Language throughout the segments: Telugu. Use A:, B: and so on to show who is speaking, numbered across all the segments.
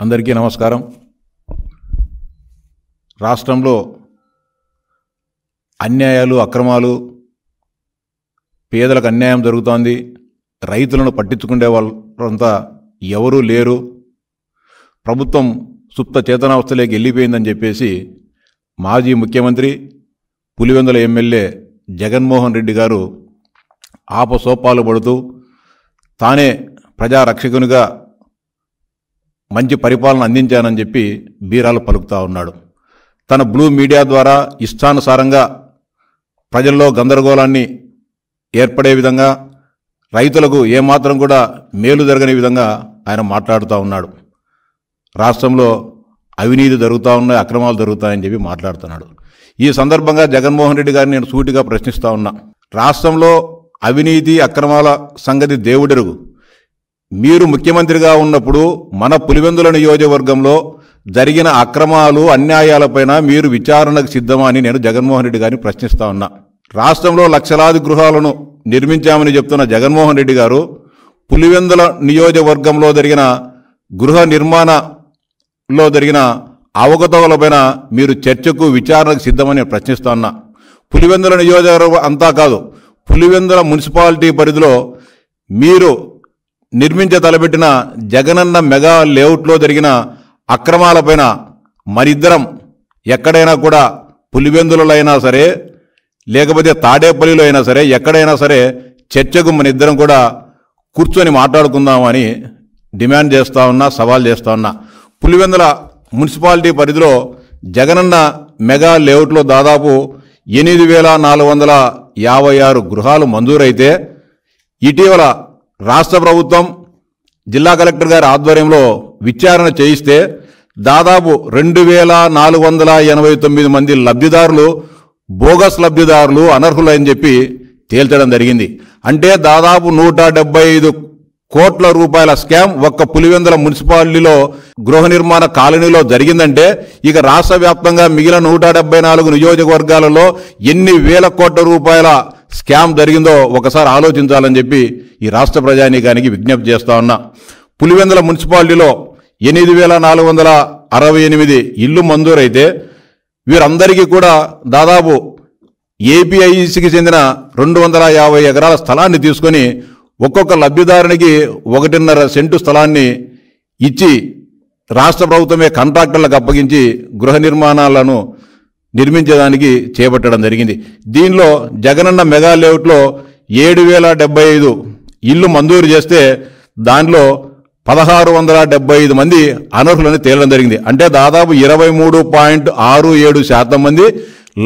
A: అందరికీ నమస్కారం. రాష్ట్రంలో అన్యాయాలు, అక్రమాలు, పేదలకు అన్యాయం జరుగుతోంది. రైతులను పట్టించుకునే వాళ్ళంతా ఎవరూ లేరు. ప్రభుత్వం సుప్త చేతనావస్థలోకి వెళ్ళిపోయిందని చెప్పేసి మాజీ ముఖ్యమంత్రి పులివెందుల ఎమ్మెల్యే జగన్మోహన్ రెడ్డి గారు ఆపసోపాలు పడుతూ తానే ప్రజారక్షకునిగా మంచి పరిపాలన అందించానని చెప్పి బీరాలు పలుకుతూ ఉన్నాడు. తన బ్లూ మీడియా ద్వారా ఇష్టానుసారంగా ప్రజల్లో గందరగోళాన్ని ఏర్పడే విధంగా, రైతులకు ఏమాత్రం కూడా మేలు జరగని విధంగా ఆయన మాట్లాడుతూ ఉన్నాడు. రాష్ట్రంలో అవినీతి జరుగుతూ ఉన్నాయి, అక్రమాలు జరుగుతాయని చెప్పి మాట్లాడుతున్నాడు. ఈ సందర్భంగా జగన్మోహన్ రెడ్డి గారిని నేను సూటిగా ప్రశ్నిస్తూ ఉన్నా. రాష్ట్రంలో అవినీతి, అక్రమాల సంగతి దేవుడెరుగు. మీరు ముఖ్యమంత్రిగా ఉన్నప్పుడు మన పులివెందుల నియోజకవర్గంలో జరిగిన అక్రమాలు, అన్యాయాలపైన మీరు విచారణకు సిద్ధమా అని నేను జగన్మోహన్ రెడ్డి గారిని ప్రశ్నిస్తా ఉన్నా. రాష్ట్రంలో లక్షలాది గృహాలను నిర్మించామని చెప్తున్న జగన్మోహన్ రెడ్డి గారు పులివెందుల నియోజకవర్గంలో జరిగిన గృహ నిర్మాణంలో జరిగిన అవకతవకలపైన మీరు చర్చకు, విచారణకు సిద్ధమని ప్రశ్నిస్తా ఉన్నా. పులివెందుల నియోజకవర్గం అంతా కాదు, పులివెందుల మున్సిపాలిటీ పరిధిలో మీరు నిర్మించ తలపెట్టిన జగనన్న మెగా లేఅవుట్లో జరిగిన అక్రమాలపైన మరిద్దరం ఎక్కడైనా కూడా, పులివెందులలో అయినా సరే లేకపోతే తాడేపల్లిలో అయినా సరే, ఎక్కడైనా సరే చర్చకు మన ఇద్దరం కూడా కూర్చొని మాట్లాడుకుందామని డిమాండ్ చేస్తూ ఉన్నా, సవాల్ చేస్తూ ఉన్నా. పులివెందుల మున్సిపాలిటీ పరిధిలో జగనన్న మెగా లేఅవుట్లో దాదాపు 8,456 గృహాలు మంజూరైతే ఇటీవల రాష్ట్ర ప్రభుత్వం జిల్లా కలెక్టర్ గారి ఆధ్వర్యంలో విచారణ చేయిస్తే దాదాపు 2,489 మంది లబ్ధిదారులు బోగస్ లబ్ధిదారులు, అనర్హులని చెప్పి తేల్చడం జరిగింది. అంటే దాదాపు 175 కోట్ల రూపాయల స్కామ్ ఒక్క పులివెందుల మున్సిపాలిటీలో గృహ నిర్మాణ కాలనీలో జరిగిందంటే ఇక రాష్ట్ర వ్యాప్తంగా మిగిలిన 174 నియోజకవర్గాలలో ఎన్ని వేల కోట్ల రూపాయల స్కామ్ జరిగిందో ఒకసారి ఆలోచించాలని చెప్పి ఈ రాష్ట్ర ప్రజానీకానికి విజ్ఞప్తి చేస్తా ఉన్నా. పులివెందుల మున్సిపాలిటీలో 8,468 ఇళ్లు మంజూరైతే వీరందరికీ కూడా దాదాపు ఏపీఐసికి చెందిన 250 ఎకరాల స్థలాన్ని తీసుకొని ఒక్కొక్క లబ్ధిదారునికి 1.5 సెంటు స్థలాన్ని ఇచ్చి రాష్ట్ర ప్రభుత్వమే కాంట్రాక్టర్లకు అప్పగించి గృహ నిర్మాణాలను నిర్మించేదానికి చేపట్టడం జరిగింది. దీనిలో జగనన్న మెగా లేఅవుట్లో 7,075 ఇళ్లు మంజూరు చేస్తే దానిలో 1,675 మంది అనర్హులని తేలడం జరిగింది. అంటే దాదాపు 23.67% మంది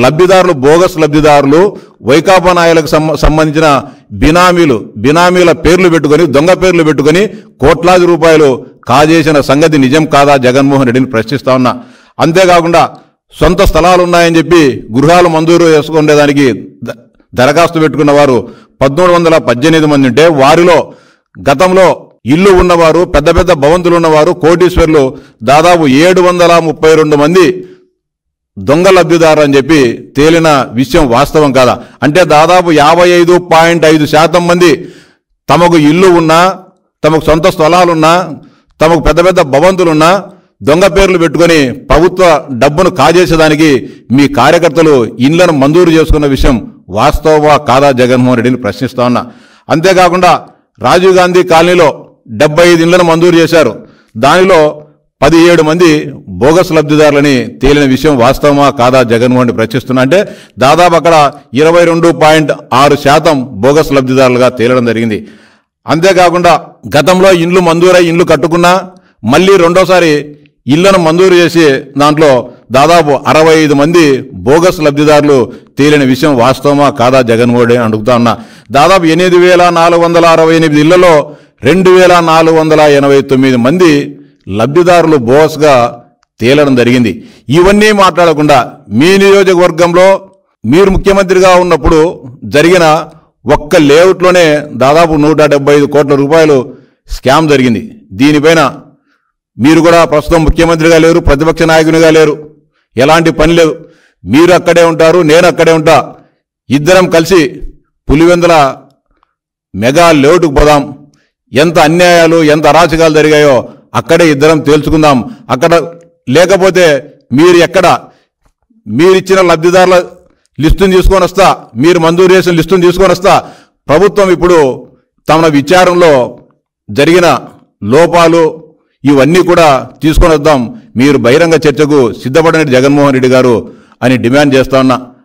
A: లబ్ధిదారులు బోగస్ లబ్ధిదారులు, వైకాపా నాయకులకు సంబంధించిన బినామీల పేర్లు పెట్టుకొని, దొంగ పేర్లు పెట్టుకొని కోట్లాది రూపాయలు కాజేసిన సంగతి నిజం కాదా జగన్మోహన్ రెడ్డిని ప్రశ్నిస్తా ఉన్నా. అంతేకాకుండా సొంత స్థలాలు ఉన్నాయని చెప్పి గృహాలు మంజూరు చేసుకునేదానికి దరఖాస్తు పెట్టుకున్న వారు 1,318 మంది ఉంటే వారిలో గతంలో ఇల్లు ఉన్నవారు, పెద్ద పెద్ద భవంతులు ఉన్నవారు, కోటీశ్వర్లు దాదాపు 732 మంది దొంగ లబ్ధిదారు అని చెప్పి తేలిన విషయం వాస్తవం కాదా? అంటే దాదాపు 55.5% మంది తమకు ఇల్లు ఉన్నా, తమకు సొంత స్థలాలున్నా, తమకు పెద్ద పెద్ద భవంతులున్నా దొంగ పేర్లు పెట్టుకొని ప్రభుత్వ డబ్బును కాజేసేదానికి మీ కార్యకర్తలు ఇళ్లను మంజూరు చేసుకున్న విషయం వాస్తవమా కాదా జగన్మోహన్ రెడ్డిని ప్రశ్నిస్తా ఉన్నా. అంతేకాకుండా రాజీవ్ గాంధీ కాలనీలో 75 ఇళ్లను మంజూరు చేశారు. దానిలో 17 మంది బోగస్ లబ్ధిదారులని తేలిన విషయం వాస్తవమా కాదా జగన్మోహన్ రెడ్డి ప్రశ్నిస్తున్నా. అంటే దాదాపు అక్కడ 22.6% బోగస్ లబ్ధిదారులుగా తేలడం జరిగింది. అంతేకాకుండా గతంలో ఇండ్లు మంజూరై ఇండ్లు కట్టుకున్నా మళ్ళీ రెండోసారి ఇళ్లను మంజూరు చేసి దాంట్లో దాదాపు 65 మంది బోగస్ లబ్ధిదారులు తేలిన విషయం వాస్తవమా కాదా జగన్మోహన్ రెడ్డి అడుగుతా ఉన్నా. దాదాపు 8,468 ఇళ్లలో 2,489 మంది లబ్ధిదారులు బోగస్గా తేలడం జరిగింది. ఇవన్నీ మాట్లాడకుండా మీ నియోజకవర్గంలో మీరు ముఖ్యమంత్రిగా ఉన్నప్పుడు జరిగిన ఒక్క లేఅవుట్లోనే దాదాపు 175 కోట్ల రూపాయలు స్కామ్ జరిగింది. దీనిపైన మీరు కూడా ప్రస్తుతం ముఖ్యమంత్రిగా లేరు, ప్రతిపక్ష నాయకునిగా లేరు, ఎలాంటి పని లేదు. మీరు అక్కడే ఉంటారు, నేను అక్కడే ఉంటా. ఇద్దరం కలిసి పులివెందుల మెగా లేఅవుట్కు పోదాం. ఎంత అన్యాయాలు, ఎంత అరాచకాలు జరిగాయో అక్కడే ఇద్దరం తేల్చుకుందాం. అక్కడ లేకపోతే మీరిచ్చిన లబ్ధిదారుల లిస్టును తీసుకొని వస్తా, మీరు మంజూరు చేసిన లిస్టును తీసుకొని వస్తా. ప్రభుత్వం ఇప్పుడు తమ విచారంలో జరిగిన లోపాలు ఇవన్నీ కూడా తీసుకొని వద్దాం. మీరు బహిరంగ చర్చకు సిద్ధపడని జగన్మోహన్ రెడ్డి గారు అని డిమాండ్ చేస్తా ఉన్నా.